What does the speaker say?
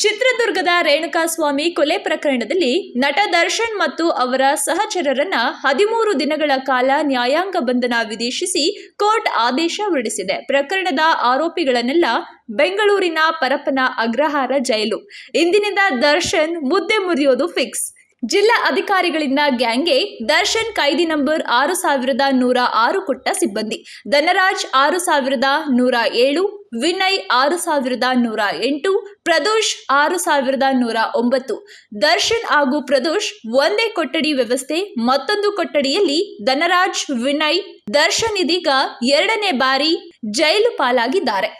ಚಿತ್ರದುರ್ಗದ ರೇಣುಕಾಸ್ವಾಮಿ ಕೊಲೆ ಪ್ರಕರಣದಲ್ಲಿ ನಟ ದರ್ಶನ್ ಮತ್ತು ಅವರ ಸಹಚರರನ್ನ 13 ದಿನಗಳ ಕಾಲ ನ್ಯಾಯಾಂಗ ಬಂಧನ ವಿಧಿಸಿ ಕೋರ್ಟ್ ಆದೇಶ ಹೊರಡಿಸಿದೆ. ಪ್ರಕರಣದ ಆರೋಪಿಗಳನ್ನೆಲ್ಲ ಬೆಂಗಳೂರಿನ ಪರಪ್ಪನ ಅಗ್ರಹಾರ ಜೈಲು. ಇಂದಿನಿಂದ ದರ್ಶನ್ ಮುದ್ದೆ ಮುರಿಯೋದು ಫಿಕ್ಸ್. ಜಿಲ್ಲಾ ಅಧಿಕಾರಿಗಳಿಂದ ಗ್ಯಾಂಗ್ಗೆ ದರ್ಶನ್ ಕೈದಿ ನಂಬರ್ 6106 ಕೊಟ್ಟ ಸಿಬ್ಬಂದಿ, ಧನರಾಜ್ 6107, ವಿನಯ್ 6108, ಪ್ರದೋಷ್ 6109. ದರ್ಶನ್ ಹಾಗೂ ಪ್ರದೋಷ್ ಒಂದೇ ಕೊಠಡಿ ವ್ಯವಸ್ಥೆ. ಮತ್ತೊಂದು ಕೊಠಡಿಯಲ್ಲಿ ಧನರಾಜ್, ವಿನಯ್, ದರ್ಶನ್ ಇದೀಗ 2ನೇ ಬಾರಿ ಜೈಲು ಪಾಲಾಗಿದ್ದಾರೆ.